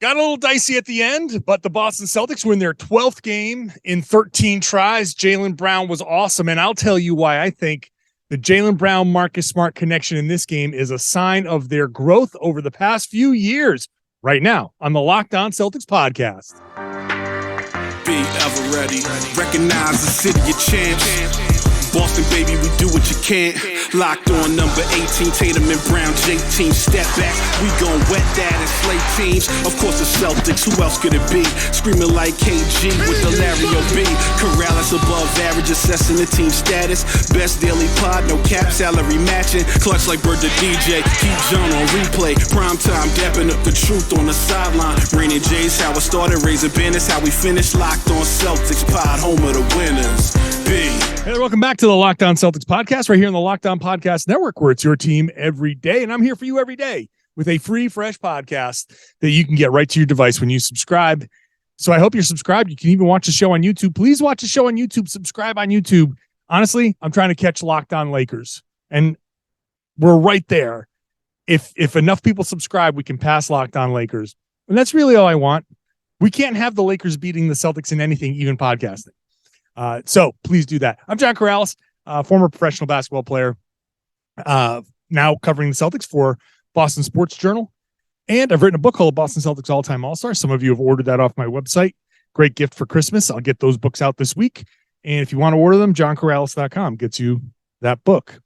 Got a little dicey at the end, but the Boston Celtics win their 12th game in 13 tries. Jaylen Brown was awesome, and I'll tell you why I think the Jaylen Brown-Marcus Smart connection in this game is a sign of their growth over the past few years. Right now on the Locked On Celtics podcast. Be ever ready. Recognize the city of champs. Boston, baby, we do what you can't. Locked on number 18, Tatum and Brown, J-team, step back. We gon' wet that and slay teams. Of course, the Celtics, who else could it be? Screaming like KG with the Larry O.B. Karalis above average, assessing the team status. Best daily pod, no cap, salary matching. Clutch like Bird the DJ, keep John on replay. Prime time, dapping up the truth on the sideline. Raining J's, how it started, raising banners, how we finished. Locked on Celtics pod, home of the winners. B. Hey, welcome back to the Locked On Celtics podcast, right here on the Locked On Podcast Network, where it's your team every day. And I'm here for you every day with a free, fresh podcast that you can get right to your device when you subscribe. So I hope you're subscribed. You can even watch the show on YouTube. Please watch the show on YouTube. Subscribe on YouTube. Honestly, I'm trying to catch Locked On Lakers, and we're right there. If enough people subscribe, we can pass Locked On Lakers. And that's really all I want. We can't have the Lakers beating the Celtics in anything, even podcasting. So please do that. I'm John Karalis, former professional basketball player, now covering the Celtics for Boston Sports Journal. And I've written a book called Boston Celtics All-Time All-Star. Some of you have ordered that off my website. Great gift for Christmas. I'll get those books out this week. And if you want to order them, johnkaralis.com gets you that book.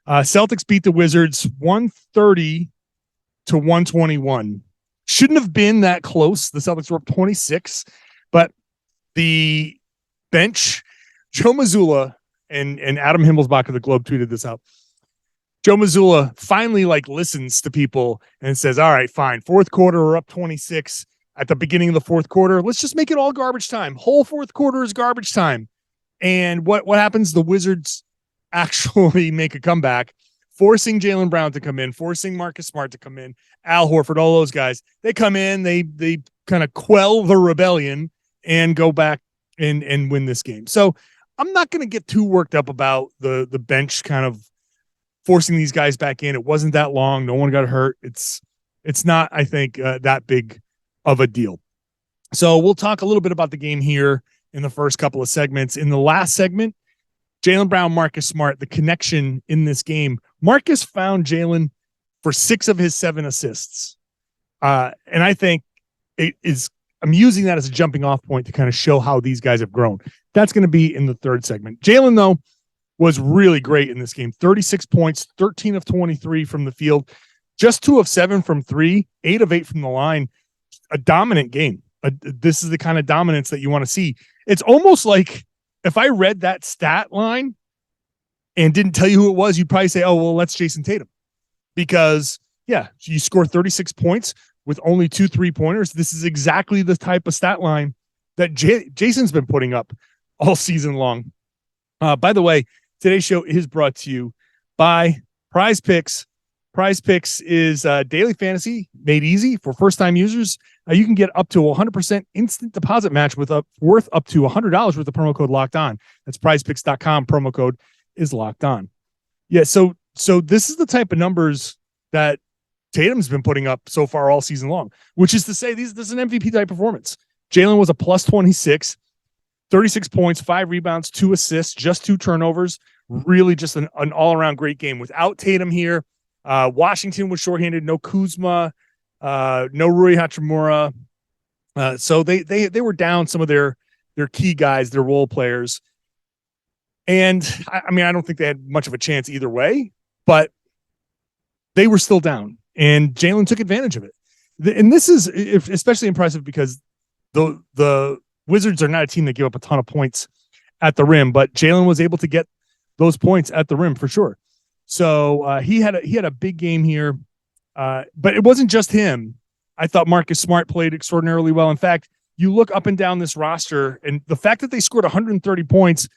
Celtics beat the Wizards 130-121. Shouldn't have been that close. The Celtics were up 26, but the bench, Joe Mazzulla and Adam Himmelsbach of the Globe tweeted this out. Joe Mazzulla finally listens to people and says, all right, fine. Fourth quarter, we're up 26 at the beginning of the fourth quarter. Let's just make it all garbage time. Whole fourth quarter is garbage time. And what happens? The Wizards actually make a comeback, forcing Jaylen Brown to come in, forcing Marcus Smart to come in, Al Horford, all those guys. They come in, they kind of quell the rebellion and go back and win this game. So I'm not going to get too worked up about the bench kind of forcing these guys back in. It wasn't that long. No one got hurt. It's not, I think, that big of a deal. So we'll talk a little bit about the game here in the first couple of segments. In the last segment, Jaylen Brown, Marcus Smart, the connection in this game. Marcus found Jaylen for 6 of his 7 assists. And I think I'm using that as a jumping off point to kind of show how these guys have grown. That's going to be in the third segment. Jaylen, though, was really great in this game. 36 points, 13 of 23 from the field, just 2 of 7 from 3, 8 of 8 from the line. A dominant game. This is the kind of dominance that you want to see. It's almost like if I read that stat line and didn't tell you who it was, you'd probably say, oh, well, that's Jayson Tatum. Because, yeah, you score 36 points with only 2 3-pointers. This is exactly the type of stat line that Jason's been putting up all season long. By the way, today's show is brought to you by PrizePicks. PrizePicks is daily fantasy made easy for first-time users. You can get up to 100% instant deposit match worth up to $100 with the promo code Locked On. That's PrizePicks.com. Promo code is Locked On. Yeah, so this is the type of numbers that Tatum's been putting up so far all season long, which is to say this is an MVP type performance. Jaylen was a plus 26, 36 points, 5 rebounds, 2 assists, just 2 turnovers. Really just an all-around great game. Without Tatum here, Washington was shorthanded. No Kuzma, no Rui Hachimura. So they were down some of their key guys, their role players. And I mean, I don't think they had much of a chance either way, but they were still down. And Jaylen took advantage of it. And this is especially impressive because the Wizards are not a team that give up a ton of points at the rim, but Jaylen was able to get those points at the rim for sure. So he had a big game here, but it wasn't just him. I thought Marcus Smart played extraordinarily well. In fact, you look up and down this roster, and the fact that they scored 130 points.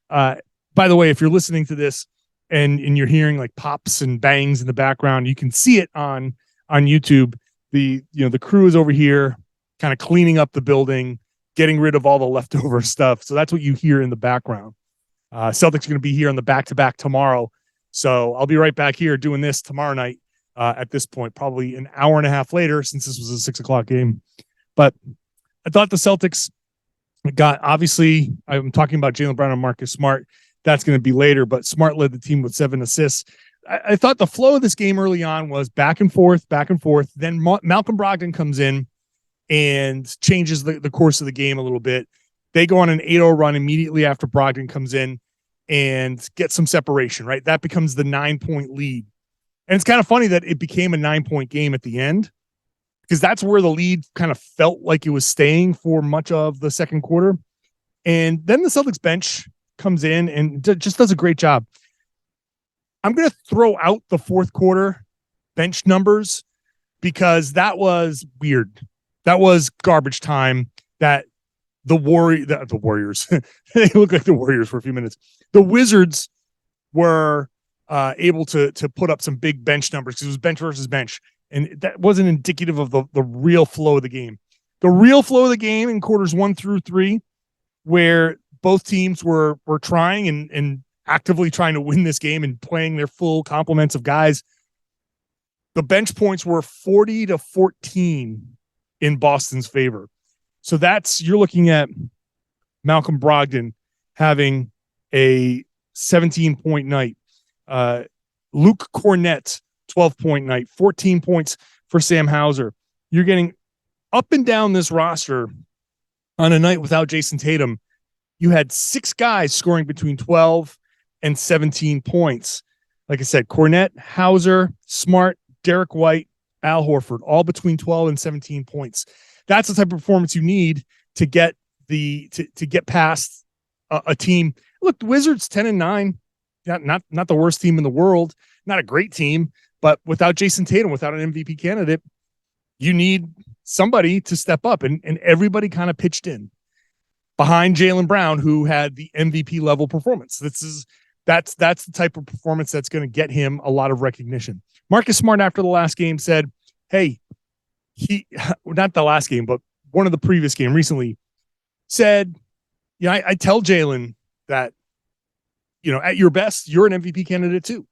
By the way, if you're listening to this and you're hearing like pops and bangs in the background, you can see it on YouTube. The crew is over here kind of cleaning up the building, getting rid of all the leftover stuff. So that's what you hear in the background. Celtics are going to be here on the back-to-back tomorrow. So I'll be right back here doing this tomorrow night at this point, probably an hour and a half later, since this was a 6 o'clock game But I thought the Celtics got, obviously, I'm talking about Jaylen Brown and Marcus Smart. That's going to be later, but Smart led the team with 7 assists. I thought the flow of this game early on was back and forth. Then Malcolm Brogdon comes in and changes the course of the game a little bit. They go on an 8-0 run immediately after Brogdon comes in and gets some separation, right? That becomes the 9-point lead. And it's kind of funny that it became a 9-point game at the end, because that's where the lead kind of felt like it was staying for much of the second quarter. And then the Celtics bench comes in and just does a great job. I'm going to throw out the fourth quarter bench numbers because that was weird. That was garbage time. That the Warriors, they look like the Warriors for a few minutes. The Wizards were able to put up some big bench numbers because it was bench versus bench. And that wasn't indicative of the real flow of the game. The real flow of the game in quarters 1 through 3, where both teams were trying and actively trying to win this game and playing their full complements of guys. The bench points were 40-14 in Boston's favor. So you're looking at Malcolm Brogdon having a 17-point night. Luke Kornett, 12-point night, 14 points for Sam Hauser. You're getting up and down this roster on a night without Jayson Tatum. You had 6 guys scoring between 12 and 17 points. Like I said, Kornett, Hauser, Smart, Derek White, Al Horford, all between 12 and 17 points. That's the type of performance you need to get to get past a team. Look, the Wizards 10-9, not the worst team in the world, not a great team, but without Jayson Tatum, without an MVP candidate, you need somebody to step up, and everybody kind of pitched in behind Jaylen Brown, who had the MVP level performance. That's the type of performance that's going to get him a lot of recognition. Marcus Smart, after the last game, said, hey, not the last game, but one of the previous game recently, said, I tell Jaylen that, at your best, you're an MVP candidate too.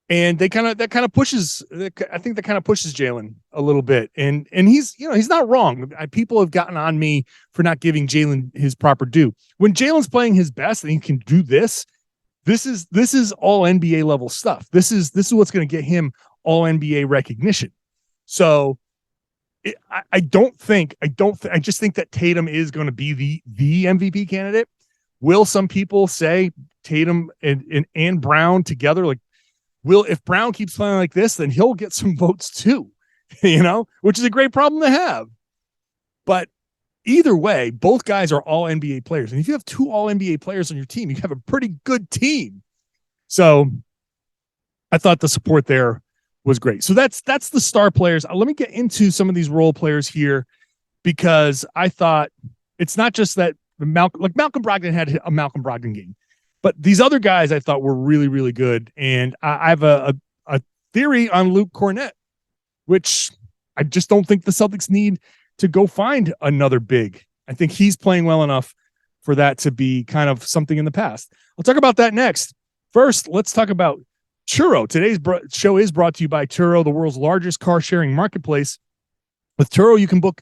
And that kind of pushes Jaylen a little bit. And he's not wrong. People have gotten on me for not giving Jaylen his proper due. When Jaylen's playing his best and he can do this is all NBA level stuff. This is what's going to get him all NBA recognition. So I just think that Tatum is going to be the MVP candidate. Will some people say Tatum and Brown together? Like, if Brown keeps playing like this, then he'll get some votes too, which is a great problem to have. But either way, both guys are all NBA players. And if you have 2 all NBA players on your team, you have a pretty good team. So I thought the support there was great. So that's the star players. Let me get into some of these role players here, because I thought it's not just that Malcolm Brogdon had a Malcolm Brogdon game, but these other guys I thought were really, really good. And I have a theory on Luke Kornett, which I just don't think the Celtics need to go find another big. I think he's playing well enough for that to be kind of something in the past. I'll talk about that next. First, let's talk about Turo. Today's show is brought to you by Turo, the world's largest car sharing marketplace. With Turo, you can book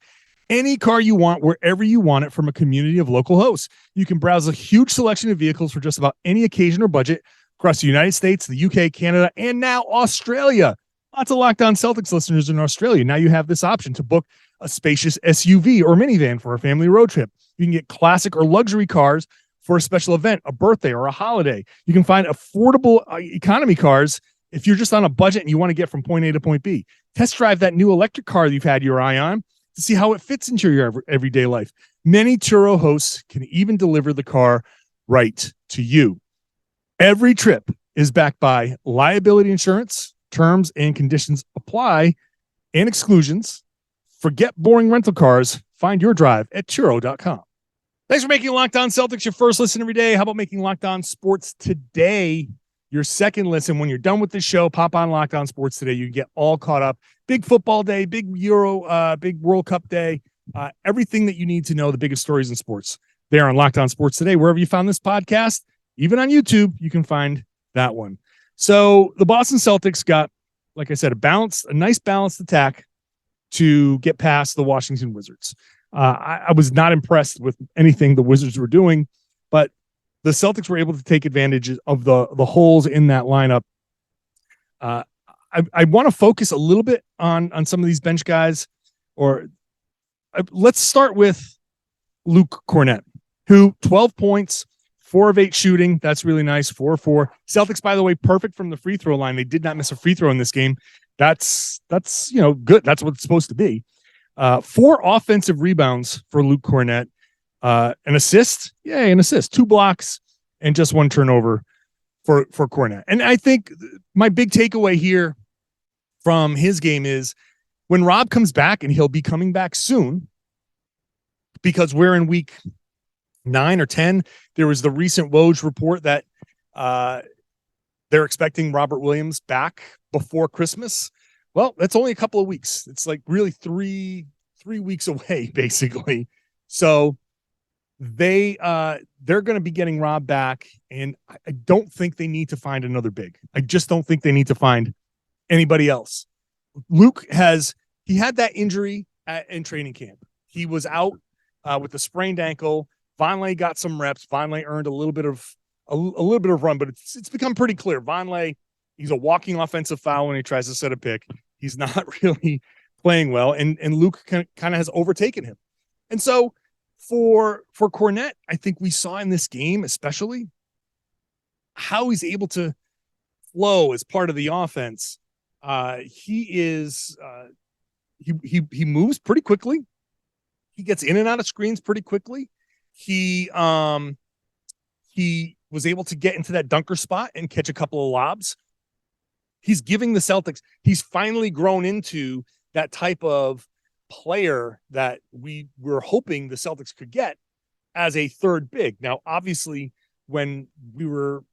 any car you want, wherever you want it, from a community of local hosts. You can browse a huge selection of vehicles for just about any occasion or budget across the United States, the UK, Canada, and now Australia. Lots of Locked On Celtics listeners in Australia. Now you have this option to book a spacious SUV or minivan for a family road trip. You can get classic or luxury cars for a special event, a birthday, or a holiday. You can find affordable economy cars if you're just on a budget and you want to get from point A to point B. Test drive that new electric car you've had your eye on to see how it fits into your everyday life. Many Turo hosts can even deliver the car right to you. Every trip is backed by liability insurance. Terms and conditions apply, and exclusions. Forget boring rental cars. Find your drive at Turo.com. Thanks for making Locked On Celtics your first listen every day. How about making Locked On Sports Today your second listen? When you're done with the show, pop on Locked On Sports Today. You can get all caught up. Big football day, big big World Cup day, everything that you need to know, the biggest stories in sports. There on Locked On Sports Today, wherever you found this podcast, even on YouTube, you can find that one. So the Boston Celtics got, like I said, a nice balanced attack. to get past the Washington Wizards. I was not impressed with anything the Wizards were doing, but the Celtics were able to take advantage of the holes in that lineup. I want to focus a little bit on some of these bench guys, let's start with Luke Kornett, who 12 points, 4 of 8 shooting. That's really nice. 4 of 4. Celtics, by the way, perfect from the free throw line. They did not miss a free throw in this game. That's good. That's what it's supposed to be. 4 offensive rebounds for Luke Kornett. An assist. Yay, an assist. 2 blocks and just 1 turnover for Kornett. And I think my big takeaway here from his game is when Rob comes back, and he'll be coming back soon because we're in week 9 or 10. There was the recent Woj report that they're expecting Robert Williams back before Christmas. Well, that's only a couple of weeks. It's like really three weeks away, basically. So they're going to be getting Rob back, and I don't think they need to find another big. I just don't think they need to find anybody else. Luke had that injury in training camp. He was out with a sprained ankle. Vonleh got some reps. Vonleh earned a little bit of run, but it's become pretty clear. Vonleh, he's a walking offensive foul when he tries to set a pick. He's not really playing well, and Luke kind of has overtaken him. And so for Kornett, I think we saw in this game, especially, how he's able to flow as part of the offense. He moves pretty quickly. He gets in and out of screens pretty quickly. He was able to get into that dunker spot and catch a couple of lobs. He's giving the Celtics, he's finally grown into that type of player that we were hoping the Celtics could get as a third big. Now, obviously, when we were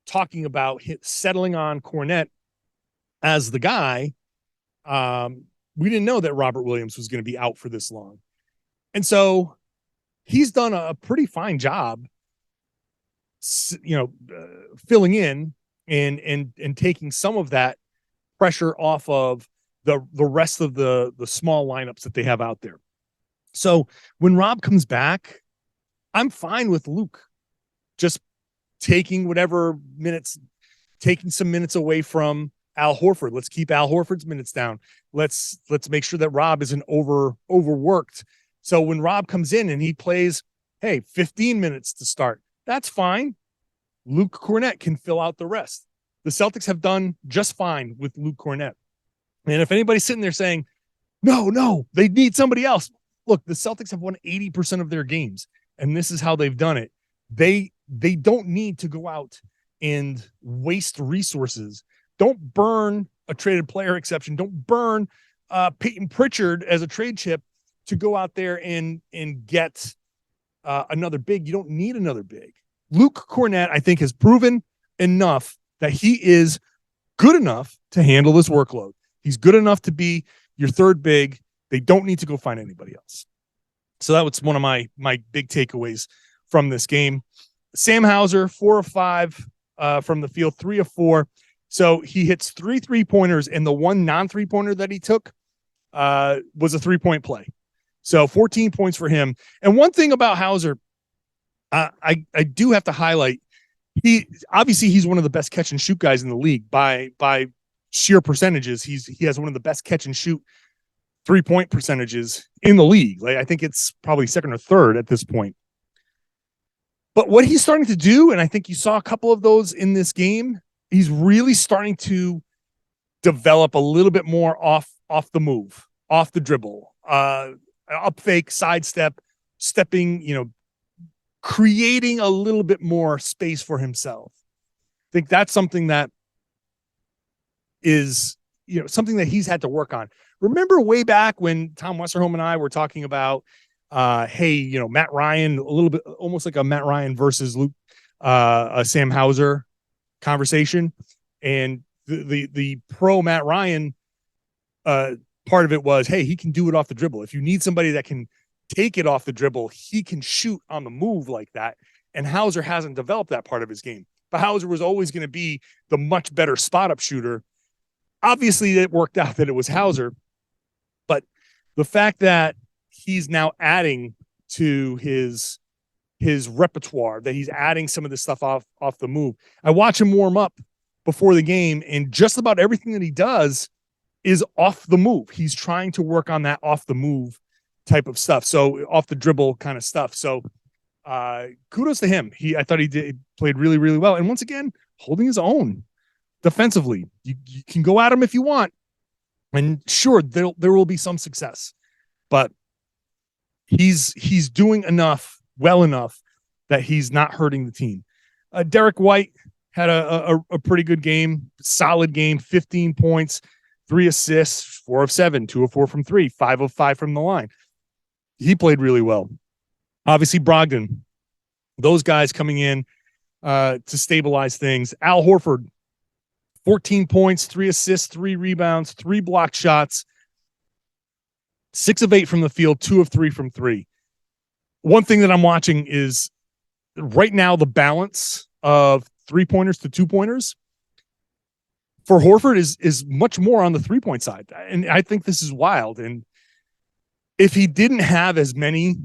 talking about settling on Kornett as the guy, we didn't know that Robert Williams was going to be out for this long. And so he's done a pretty fine job, filling in and taking some of that pressure off of the rest of the small lineups that they have out there. So when Rob comes back, I'm fine with Luke just taking some minutes away from Al Horford. Let's keep Al Horford's minutes down. Let's make sure that Rob isn't overworked. So when Rob comes in and he plays, 15 minutes to start, that's fine. Luke Kornett can fill out the rest. The Celtics have done just fine with Luke Kornett. And if anybody's sitting there saying, no, they need somebody else. Look, the Celtics have won 80% of their games, and this is how they've done it. They don't need to go out and waste resources. Don't burn a traded player exception. Don't burn Peyton Pritchard as a trade chip to go out there and get another big. You don't need another big. Luke Kornett, I think, has proven enough that he is good enough to handle this workload. He's good enough to be your third big. They don't need to go find anybody else. So that was one of my big takeaways from this game. Sam Hauser, 4 of 5 from the field, 3 of 4. So he hits 3 3-pointers, and the one non-3-pointer that he took was a 3-point play. So 14 points for him. And one thing about Hauser, I do have to highlight, he's one of the best catch and shoot guys in the league by sheer percentages. He has one of the best catch and shoot 3-point percentages in the league. Like, I think it's probably second or third at this point. But what he's starting to do, and I think you saw a couple of those in this game, he's really starting to develop a little bit more off the move, off the dribble, up fake, sidestep, stepping, creating a little bit more space for himself. I think that's something that is, something that he's had to work on. Remember way back when Tom Westerholm and I were talking about, Matt Ryan, a little bit, almost like a Matt Ryan versus Luke, a Sam Hauser conversation. And the pro Matt Ryan part of it was, he can do it off the dribble. If you need somebody that can take it off the dribble, he can shoot on the move like that. And Hauser hasn't developed that part of his game. But Hauser was always going to be the much better spot up shooter. Obviously, it worked out that it was Hauser, but the fact that he's now adding to his repertoire, that he's adding some of this stuff off the move. I watch him warm up before the game, and just about everything that he does is off the move. He's trying to work on that off the move type of stuff. So off the dribble kind of stuff. So kudos to him. I thought he played really, really well. And once again, holding his own defensively. You can go at him if you want. And sure, there will be some success, but he's doing well enough that he's not hurting the team. Derek White had a pretty good game, solid game, 15 points, 3 assists, 4 of 7, 2 of 4 from 3, 5 of 5 from the line. He played really well. Obviously, Brogdon, those guys coming in to stabilize things. Al Horford, 14 points, 3 assists, 3 rebounds, 3 blocked shots, 6 of 8 from the field, 2 of 3 from 3. One thing that I'm watching is right now the balance of 3-pointers to 2-pointers for Horford is much more on the 3-point side. And I think this is wild. And if he didn't have as many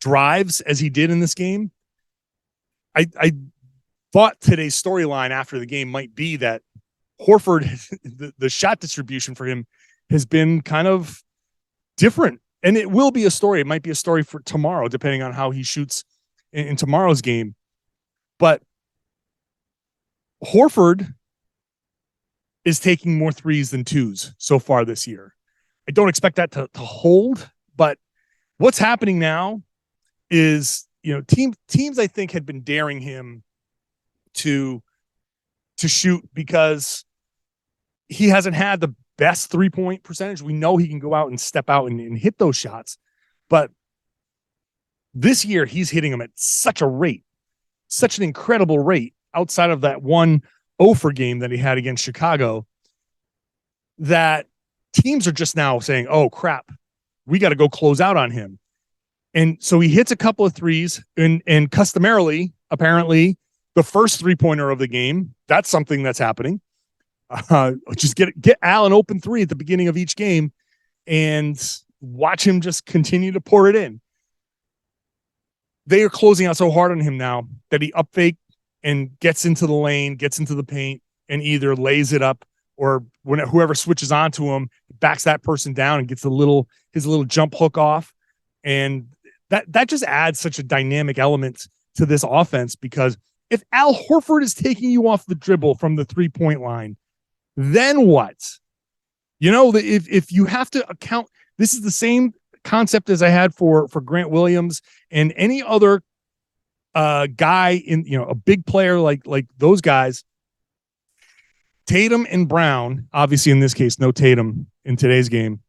drives as he did in this game, I thought today's storyline after the game might be that Horford, the shot distribution for him has been kind of different. And it will be a story. It might be a story for tomorrow, depending on how he shoots in tomorrow's game. But Horford is taking more 3s than 2s so far this year. I don't expect that to hold, but what's happening now is, teams I think had been daring him to shoot because he hasn't had the best 3-point percentage. We know he can go out and step out and hit those shots, but this year he's hitting them at such an incredible rate outside of that one Ofer game that he had against Chicago, that teams are just now saying, oh crap, we got to go close out on him. And so he hits a couple of 3s and customarily, apparently the first 3-pointer of the game, that's something that's happening. Just get Al an open 3 at the beginning of each game and watch him just continue to pour it in. They are closing out so hard on him now that he up fake and gets into the lane, gets into the paint, and either lays it up or whoever switches onto him backs that person down and gets his little jump hook off. And that just adds such a dynamic element to this offense, because if Al Horford is taking you off the dribble from the 3-point line, then what? If you have to account, this is the same concept as I had for Grant Williams and any other guy in, a big player like those guys. Tatum and Brown, obviously in this case, no Tatum in today's game,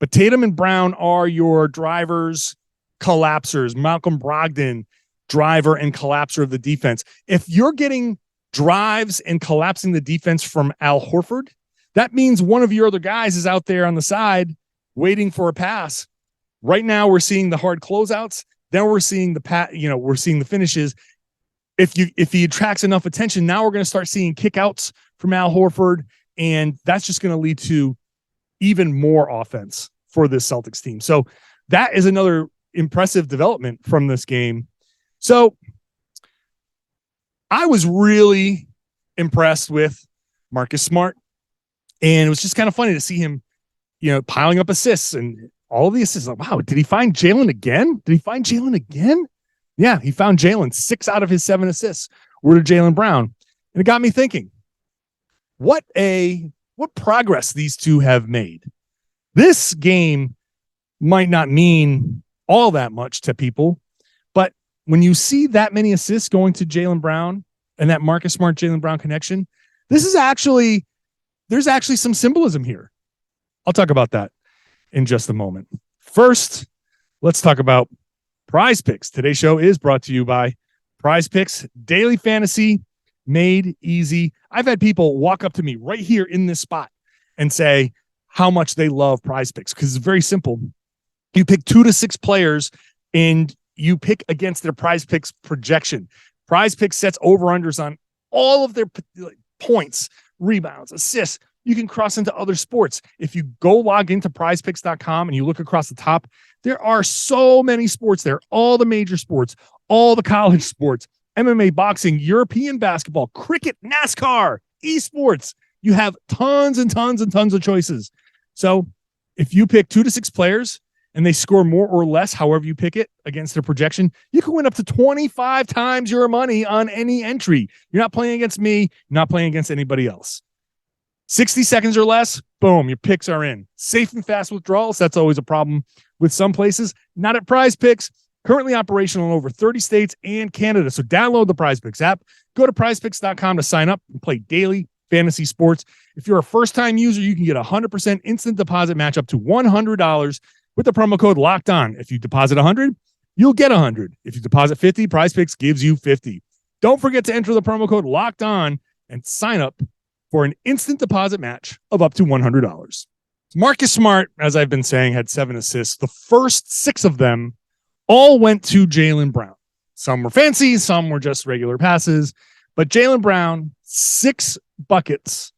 but Tatum and Brown are your drivers, collapsers. Malcolm Brogdon, driver and collapser of the defense. If you're getting drives and collapsing the defense from Al Horford, that means one of your other guys is out there on the side waiting for a pass. Right now we're seeing the hard closeouts. Then we're seeing we're seeing the finishes. If he attracts enough attention, now we're going to start seeing kickouts from Al Horford, and that's just going to lead to even more offense for this Celtics team. So that is another impressive development from this game. So I was really impressed with Marcus Smart, and it was just kind of funny to see him, piling up assists and all of the assists. Like, wow, did he find Jaylen again? Yeah, he found Jaylen. 6 out of his 7 assists were to Jaylen Brown. And it got me thinking, what progress these two have made. This game might not mean all that much to people, but when you see that many assists going to Jaylen Brown and that Marcus Smart Jaylen Brown connection, there's actually some symbolism here. I'll talk about that in just a moment. First, let's talk about PrizePicks. Today's show is brought to you by PrizePicks, daily fantasy made easy. I've had people walk up to me right here in this spot and say how much they love PrizePicks, because it's very simple. You pick 2 to 6 players and you pick against their PrizePicks projection. PrizePicks sets over-unders on all of their points, rebounds, assists. you can cross into other sports. If you go log into prizepicks.com and you look across the top, there are so many sports there, all the major sports, all the college sports, MMA, boxing, European basketball, cricket, NASCAR, esports. You have tons and tons and tons of choices. So if you pick 2 to 6 players and they score more or less, however you pick it against their projection, you can win up to 25 times your money on any entry. You're not playing against me. You're not playing against anybody else. 60 seconds or less, boom, your picks are in. Safe and fast withdrawals, that's always a problem with some places. Not at PrizePicks. Currently operational in over 30 states and Canada. So download the PrizePicks app. Go to prizepicks.com to sign up and play daily fantasy sports. If you're a first-time user, you can get a 100% instant deposit match up to $100 with the promo code Locked On. If you deposit $100, you'll get $100. If you deposit $50, PrizePicks gives you $50. Don't forget to enter the promo code Locked On and sign up for an instant deposit match of up to $100. Marcus Smart, as I've been saying, had 7 assists. The first 6 of them all went to Jaylen Brown. Some were fancy, some were just regular passes. But Jaylen Brown, 6 buckets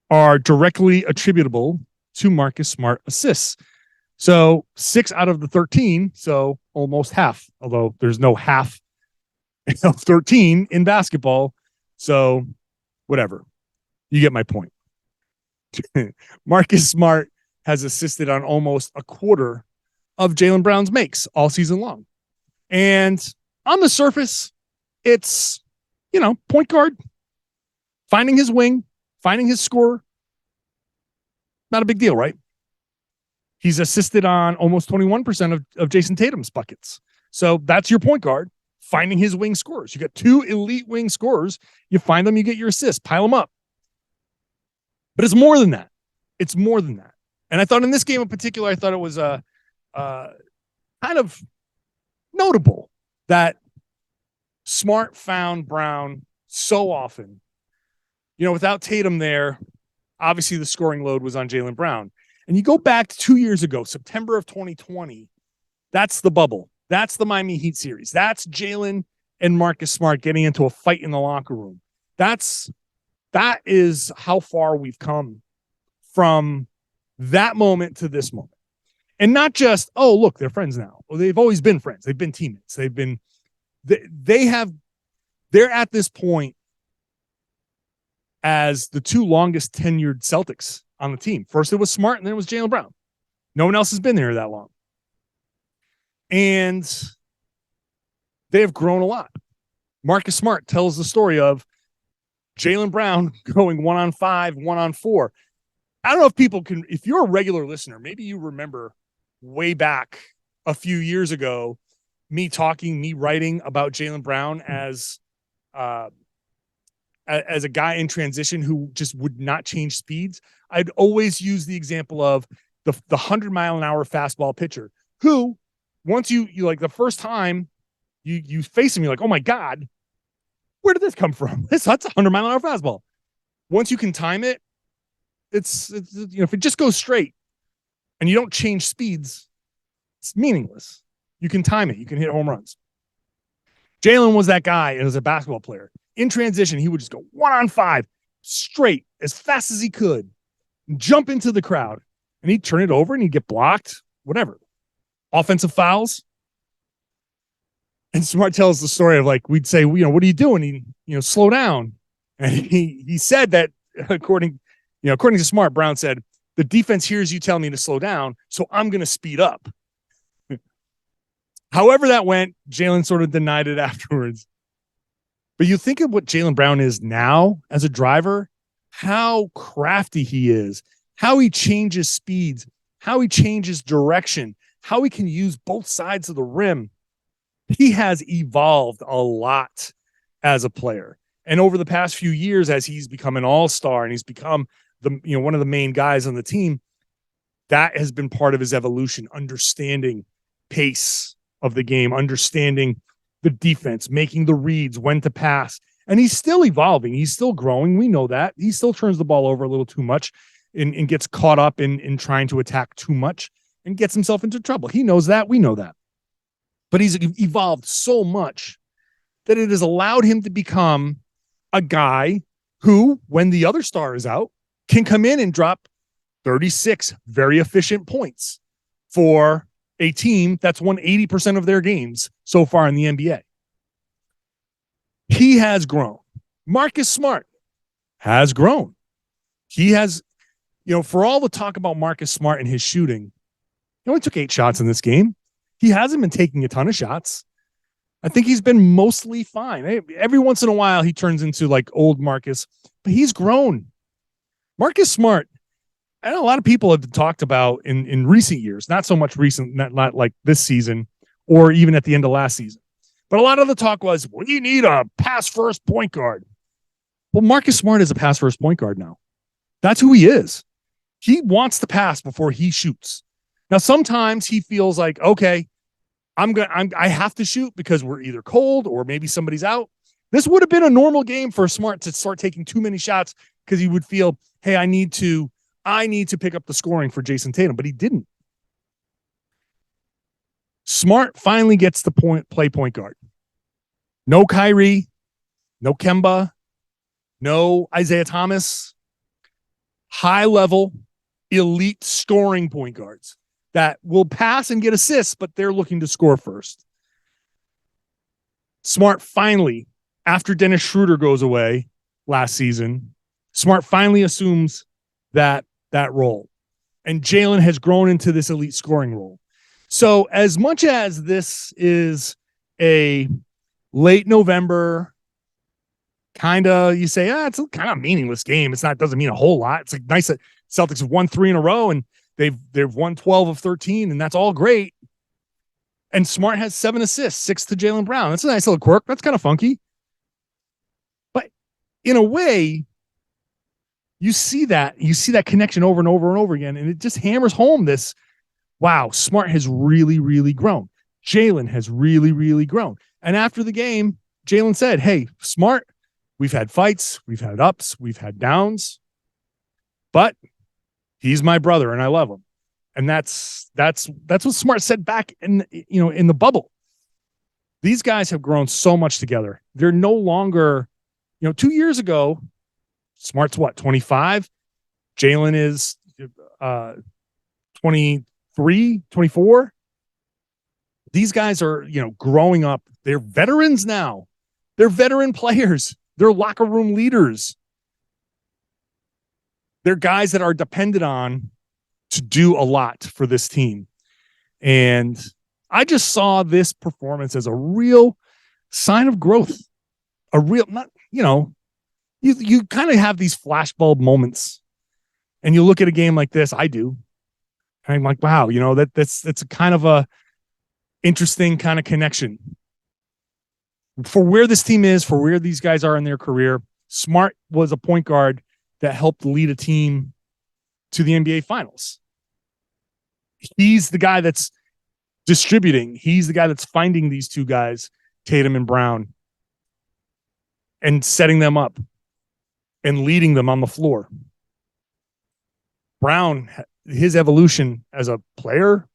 are directly attributable to Marcus Smart assists. So 6 out of the 13, so almost half, although there's no half of 13 in basketball. So whatever. You get my point. Marcus Smart has assisted on almost a quarter of Jaylen Brown's makes all season long. And on the surface, it's, point guard, finding his wing, finding his score. Not a big deal, right? He's assisted on almost 21% of Jayson Tatum's buckets. So that's your point guard, finding his wing scorers. You got 2 elite wing scorers. You find them, you get your assists, pile them up. But it's more than that. It's more than that. And I thought in this game in particular, I thought it was kind of notable that Smart found Brown so often. Without Tatum there, obviously the scoring load was on Jaylen Brown. And you go back to 2 years ago, September of 2020, that's the bubble. That's the Miami Heat series. That's Jaylen and Marcus Smart getting into a fight in the locker room. That is how far we've come from that moment to this moment. And not just, oh, look, they're friends now. Well, they've always been friends. They've been teammates. They're at this point as the 2 longest tenured Celtics on the team. First it was Smart and then it was Jaylen Brown. No one else has been there that long. And they have grown a lot. Marcus Smart tells the story of Jaylen Brown going 1-on-5, 1-on-4. I don't know if people can, if you're a regular listener, maybe you remember way back a few years ago, me writing about Jaylen Brown as a guy in transition who just would not change speeds. I'd always use the example of the 100-mile-an-hour fastball pitcher who, once you like the first time you face him, you're like, oh my God, where did this come from? That's a 100-mile-an-hour fastball. Once you can time it, it's if it just goes straight and you don't change speeds, it's meaningless. You can time it. You can hit home runs. Jaylen was that guy as a basketball player. In transition, he would just go 1-on-5 straight as fast as he could, jump into the crowd, and he'd turn it over and he'd get blocked, whatever. Offensive fouls. And Smart tells the story of like, we'd say, what are you doing? He, slow down. And he said that according to Smart, Brown said, the defense hears you tell me to slow down, so I'm going to speed up. However that went, Jaylen sort of denied it afterwards. But you think of what Jaylen Brown is now as a driver, how crafty he is, how he changes speeds, how he changes direction, how he can use both sides of the rim. He has evolved a lot as a player. And over the past few years, as he's become an all-star and he's become one of the main guys on the team, that has been part of his evolution, understanding pace of the game, understanding the defense, making the reads, when to pass. And he's still evolving. He's still growing. We know that. He still turns the ball over a little too much and gets caught up in trying to attack too much and gets himself into trouble. He knows that. We know that. But he's evolved so much that it has allowed him to become a guy who, when the other star is out, can come in and drop 36 very efficient points for a team that's won 80% of their games so far in the NBA. He has grown. Marcus Smart has grown. He has, for all the talk about Marcus Smart and his shooting, he only took 8 shots in this game. He hasn't been taking a ton of shots. I think he's been mostly fine. Every once in a while, he turns into like old Marcus, but he's grown. Marcus Smart, and a lot of people have talked about in recent years, not so much recent, not like this season or even at the end of last season. But a lot of the talk was, well, you need a pass-first point guard. Well, Marcus Smart is a pass-first point guard now. That's who he is. He wants to pass before he shoots. Now, sometimes he feels like, okay, I have to shoot because we're either cold or maybe somebody's out. This would have been a normal game for Smart to start taking too many shots because he would feel, hey, I need to pick up the scoring for Jayson Tatum, but he didn't. Smart finally gets the play point guard. No Kyrie, no Kemba, no Isaiah Thomas. High level, elite scoring point guards that will pass and get assists, but they're looking to score first. Smart finally, after Dennis Schroeder goes away last season, Smart finally assumes that role. And Jaylen has grown into this elite scoring role. So as much as this is a late November, you say, it's a kind of meaningless game. Doesn't mean a whole lot. It's like nice that Celtics have won 3 in a row and they've won 12 of 13, and that's all great. And Smart has 7 assists, 6 to Jaylen Brown. That's a nice little quirk. That's kind of funky. But in a way, you see that connection over and over and over again, and it just hammers home this, wow, Smart has really, really grown. Jaylen has really, really grown. And after the game, Jaylen said, hey, Smart, we've had fights, we've had ups, we've had downs, but he's my brother and I love him. And that's what Smart said back in the bubble. These guys have grown so much together. They're no longer, 2 years ago, Smart's 25? Jaylen is 23, 24. These guys are, growing up. They're veterans now. They're veteran players. They're locker room leaders. They're guys that are depended on to do a lot for this team. And I just saw this performance as a real sign of growth. A real, you kind of have these flashbulb moments and you look at a game like this. I do. And I'm like, wow, that's a kind of a interesting kind of connection for where this team is, for where these guys are in their career. Smart was a point guard that helped lead a team to the NBA Finals. He's the guy that's distributing. He's the guy that's finding these two guys, Tatum and Brown, and setting them up and leading them on the floor. Brown, his evolution as a player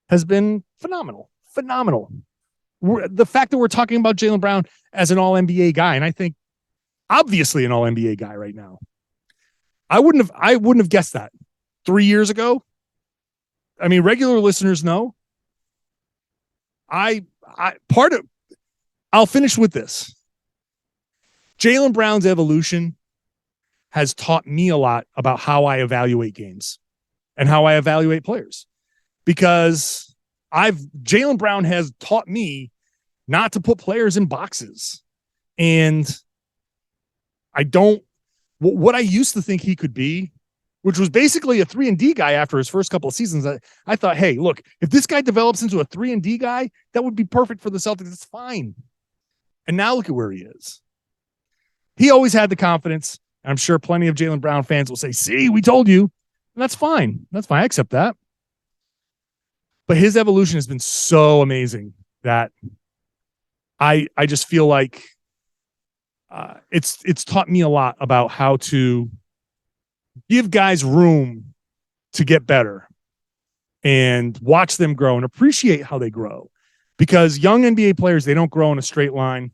has been phenomenal. The fact that we're talking about Jaylen Brown as an all-NBA guy, and I think obviously an all-NBA guy right now. I wouldn't have guessed that 3 years ago. I mean, regular listeners know. I'll finish with this. Jaylen Brown's evolution has taught me a lot about how I evaluate games and how I evaluate players, because Jaylen Brown has taught me not to put players in boxes. And what I used to think he could be, which was basically a 3-and-D guy after his first couple of seasons. I thought, hey, look, if this guy develops into a 3-and-D guy, that would be perfect for the Celtics. It's fine. And now look at where he is. He always had the confidence. I'm sure plenty of Jaylen Brown fans will say, see, we told you. And that's fine. That's fine. I accept that. But his evolution has been so amazing that I just feel like it's taught me a lot about how to give guys room to get better and watch them grow and appreciate how they grow. Because young NBA players, they don't grow in a straight line.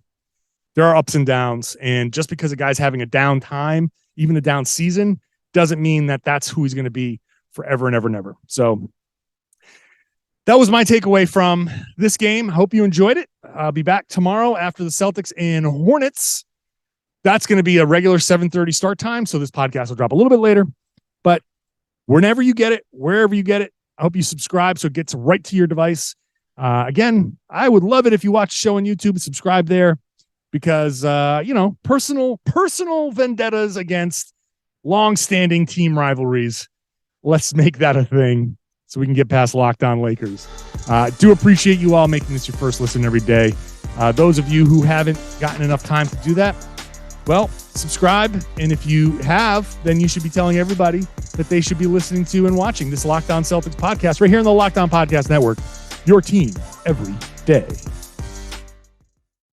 There are ups and downs. And just because a guy's having a down time, even a down season, doesn't mean that that's who he's going to be forever and ever and ever. So that was my takeaway from this game. Hope you enjoyed it. I'll be back tomorrow after the Celtics and Hornets. That's going to be a regular 7:30 start time, so this podcast will drop a little bit later. But whenever you get it, wherever you get it, I hope you subscribe so it gets right to your device. Again, I would love it if you watch the show on YouTube and subscribe there because, personal vendettas against long-standing team rivalries. Let's make that a thing so we can get past Locked On Lakers. Do appreciate you all making this your first listen every day. Those of you who haven't gotten enough time to do that, well, subscribe. And if you have, then you should be telling everybody that they should be listening to and watching this Locked On Celtics podcast right here on the Locked On Podcast Network. Your team every day.